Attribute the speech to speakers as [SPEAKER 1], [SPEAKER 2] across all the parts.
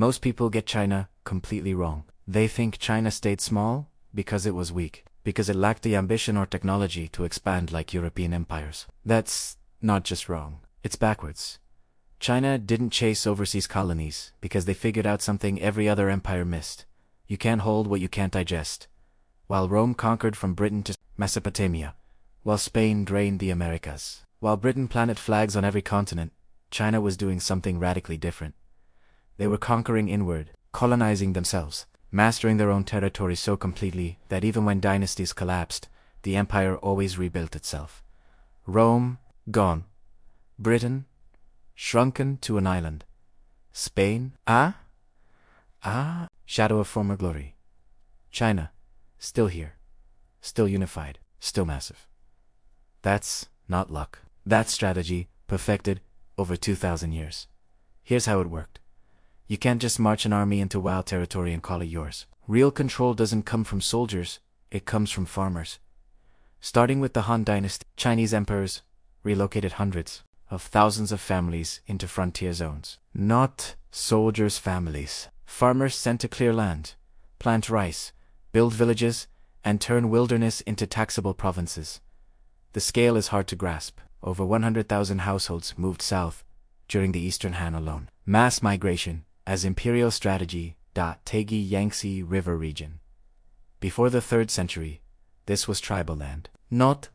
[SPEAKER 1] Most people get China completely wrong. They think China stayed small because it was weak, because it lacked the ambition or technology to expand like European empires. That's not just wrong, it's backwards. China didn't chase overseas colonies because they figured out something every other empire missed. You can't hold what you can't digest. While Rome conquered from Britain to Mesopotamia, while Spain drained the Americas, while Britain planted flags on every continent, China was doing something radically different. They were conquering inward, colonizing themselves, mastering their own territory so completely that even when dynasties collapsed, the empire always rebuilt itself. Rome, gone. Britain, shrunken to an island. Spain, shadow of former glory. China, still here, still unified, still massive. That's not luck. That's strategy, perfected over 2,000 years. Here's how it worked. You can't just march an army into wild territory and call it yours. Real control doesn't come from soldiers, it comes from farmers. Starting with the Han Dynasty, Chinese emperors relocated hundreds of thousands of families into frontier zones. Not soldiers' families. Farmers sent to clear land, plant rice, build villages, and turn wilderness into taxable provinces. The scale is hard to grasp. Over 100,000 households moved south during the Eastern Han alone. Mass migration as imperial strategy. Tagi Yangtze River region. Before the 3rd century, this was tribal land. Not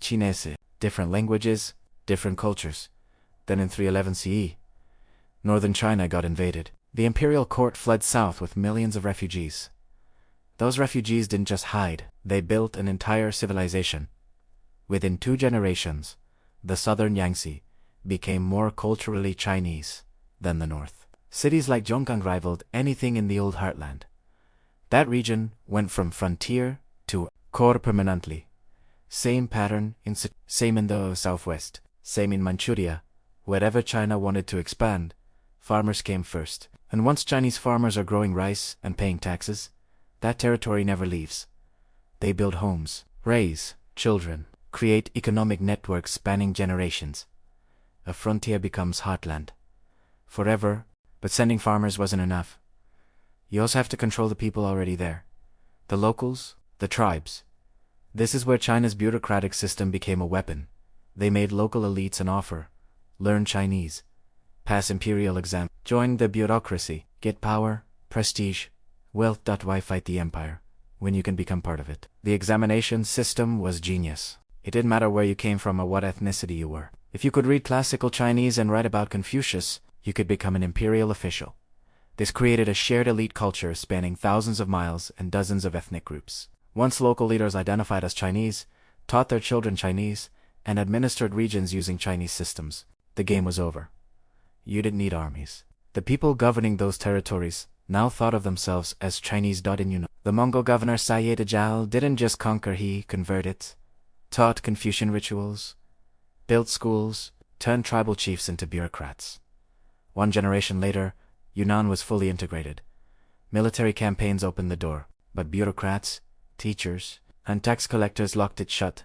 [SPEAKER 1] Chinese. Different languages, different cultures. Then in 311 CE, northern China got invaded. The imperial court fled south with millions of refugees. Those refugees didn't just hide, they built an entire civilization. Within 2 generations, the southern Yangtze became more culturally Chinese than the north. Cities like Zhonggang rivaled anything in the old heartland. That region went from frontier to core permanently. Same pattern same in the southwest, same in Manchuria. Wherever China wanted to expand, farmers came first. And once Chinese farmers are growing rice and paying taxes, that territory never leaves. They build homes, raise children, create economic networks spanning generations. A frontier becomes heartland. Forever, but sending farmers wasn't enough. You also have to control the people already there. The locals, the tribes. This is where China's bureaucratic system became a weapon. They made local elites an offer. Learn Chinese. Pass imperial exam. Join the bureaucracy. Get power, prestige, wealth. Why fight the empire when you can become part of it? The examination system was genius. It didn't matter where you came from or what ethnicity you were. If you could read classical Chinese and write about Confucius, you could become an imperial official. This created a shared elite culture spanning thousands of miles and dozens of ethnic groups. Once local leaders identified as Chinese, taught their children Chinese, and administered regions using Chinese systems, the game was over. You didn't need armies. The people governing those territories now thought of themselves as Chinese. The Mongol governor Sayed Ajal didn't just conquer, he converted, taught Confucian rituals, built schools, turned tribal chiefs into bureaucrats. 1 generation later, Yunnan was fully integrated. Military campaigns opened the door, but bureaucrats, teachers, and tax collectors locked it shut.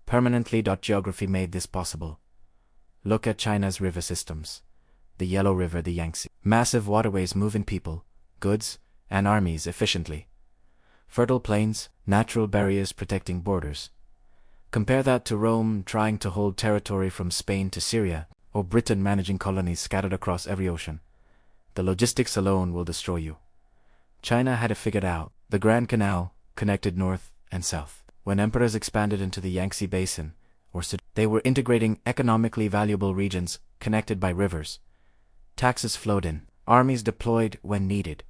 [SPEAKER 1] Permanently. Geography made this possible. Look at China's river systems. The Yellow River, the Yangtze. Massive waterways moving people, goods, and armies efficiently. Fertile plains, natural barriers protecting borders. Compare that to Rome trying to hold territory from Spain to Syria, or Britain managing colonies scattered across every ocean. The logistics alone will destroy you. China had it figured out. The Grand Canal connected north and south. When emperors expanded into the Yangtze Basin, they were integrating economically valuable regions connected by rivers. Taxes flowed in, armies deployed when needed.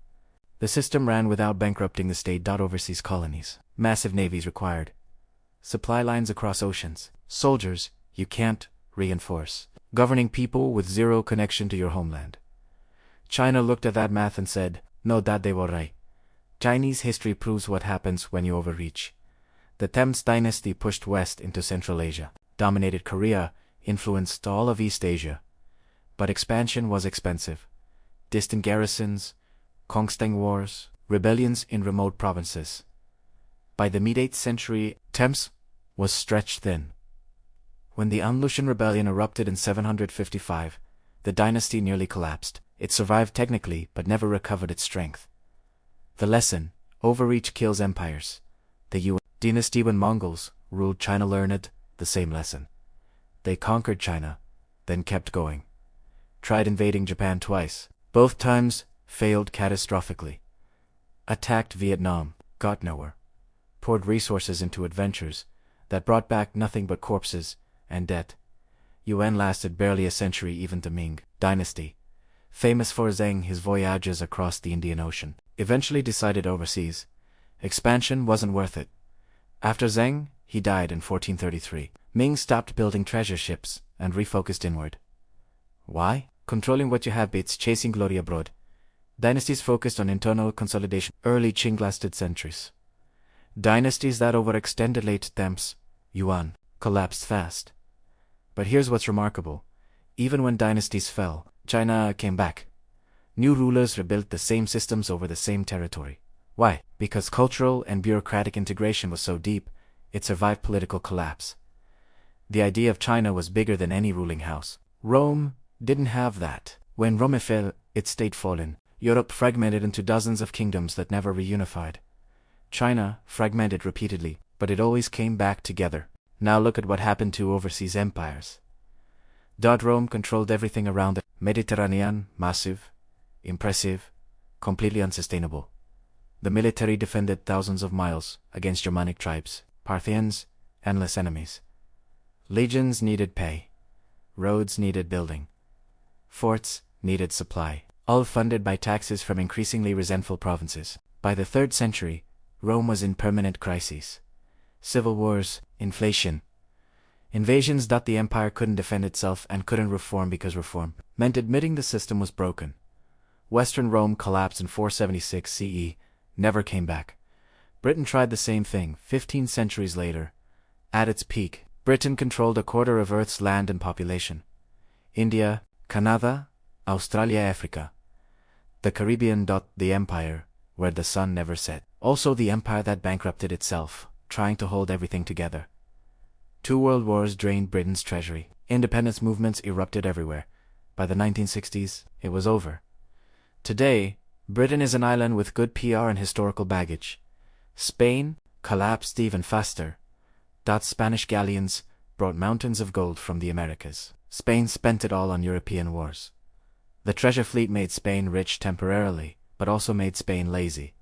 [SPEAKER 1] The system ran without bankrupting the state. Overseas colonies. Massive navies required. Supply lines across oceans. Soldiers you can't reinforce. Governing people with zero connection to your homeland. China looked at that math and said, no, that they were right. Chinese history proves what happens when you overreach. The Tang dynasty pushed west into Central Asia, dominated Korea, influenced all of East Asia. But expansion was expensive. Distant garrisons, Kongstang wars, rebellions in remote provinces. By the mid-8th century, Thames was stretched thin. When the Anlushan rebellion erupted in 755, the dynasty nearly collapsed. It survived technically, but never recovered its strength. The lesson: overreach kills empires. The Yuan dynasty, when Mongols ruled China, learned the same lesson. They conquered China, then kept going. Tried invading Japan twice. Both times failed catastrophically. Attacked Vietnam, got nowhere. Poured resources into adventures that brought back nothing but corpses and debt. Yuan lasted barely a century. Even the Ming Dynasty, famous for Zheng his voyages across the Indian Ocean, eventually decided overseas expansion wasn't worth it. After Zheng, he died in 1433. Ming stopped building treasure ships and refocused inward. Why? Controlling what you have beats chasing glory abroad. Dynasties focused on internal consolidation. Early Qing lasted centuries. Dynasties that overextended, late Tang's Yuan, collapsed fast. But here's what's remarkable. Even when dynasties fell, China came back. New rulers rebuilt the same systems over the same territory. Why? Because cultural and bureaucratic integration was so deep, it survived political collapse. The idea of China was bigger than any ruling house. Rome didn't have that. When Rome fell, it stayed fallen. Europe fragmented into dozens of kingdoms that never reunified. China fragmented repeatedly, but it always came back together. Now look at what happened to overseas empires. Rome controlled everything around the Mediterranean, massive, impressive, completely unsustainable. The military defended thousands of miles against Germanic tribes, Parthians, endless enemies. Legions needed pay. Roads needed building. Forts needed supply, all funded by taxes from increasingly resentful provinces. By the 3rd century, Rome was in permanent crises. Civil wars, inflation, invasions. The empire couldn't defend itself and couldn't reform because reform meant admitting the system was broken. Western Rome collapsed in 476 CE, never came back. Britain tried the same thing 15 centuries later. At its peak, Britain controlled a quarter of Earth's land and population. India, Canada, Australia, Africa. The Caribbean. The empire where the sun never set. Also the empire that bankrupted itself, trying to hold everything together. 2 world wars drained Britain's treasury. Independence movements erupted everywhere. By the 1960s, it was over. Today, Britain is an island with good PR and historical baggage. Spain collapsed even faster. Spanish galleons brought mountains of gold from the Americas. Spain spent it all on European wars. The treasure fleet made Spain rich temporarily, but also made Spain lazy.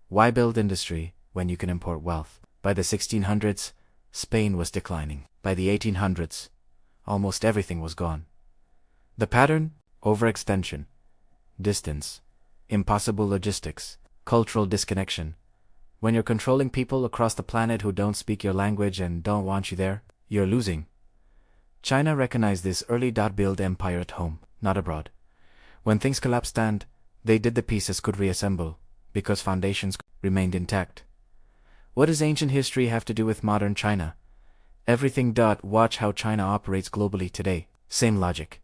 [SPEAKER 1] Why build industry when you can import wealth? By the 1600s, Spain was declining. By the 1800s, almost everything was gone. The pattern? Overextension, distance, impossible logistics, cultural disconnection. When you're controlling people across the planet who don't speak your language and don't want you there, you're losing. China recognized this early. Build empire at home, not abroad. When things collapsed, and they did, the pieces could reassemble, because foundations remained intact. What does ancient history have to do with modern China? Everything. Watch how China operates globally today. Same logic.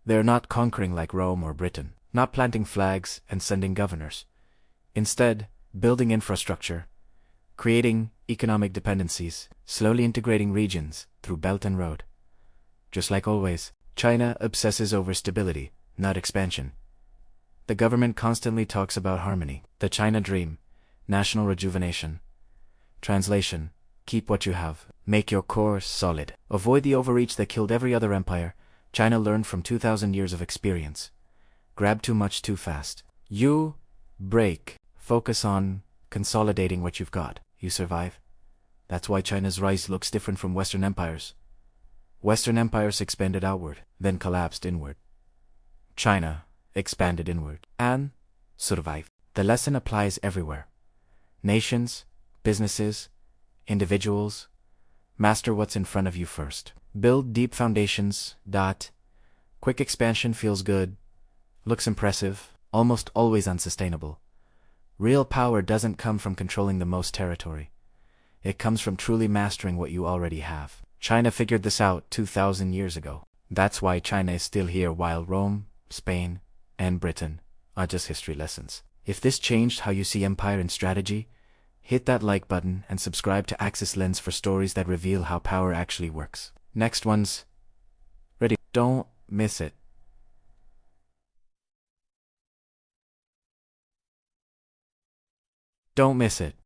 [SPEAKER 1] They're not conquering like Rome or Britain, not planting flags and sending governors. Instead, building infrastructure, creating economic dependencies, slowly integrating regions through Belt and Road. Just like always, China obsesses over stability, not expansion. The government constantly talks about harmony, the China dream, national rejuvenation. Translation: keep what you have, make your core solid. Avoid the overreach that killed every other empire. China learned from 2,000 years of experience. Grab too much too fast. You break. Focus on consolidating what you've got. You survive. That's why China's rise looks different from Western empires. Western empires expanded outward, then collapsed inward. China expanded inward and survived. The lesson applies everywhere. Nations, businesses, individuals. Master what's in front of you first. Build deep foundations. Quick expansion feels good, looks impressive, almost always unsustainable. Real power doesn't come from controlling the most territory. It comes from truly mastering what you already have. China figured this out 2,000 years ago. That's why China is still here, while Rome, Spain, and Britain are just history lessons. If this changed how you see empire and strategy, hit that like button and subscribe to Axis Lens for stories that reveal how power actually works. Next one's ready. Don't miss it. Don't miss it.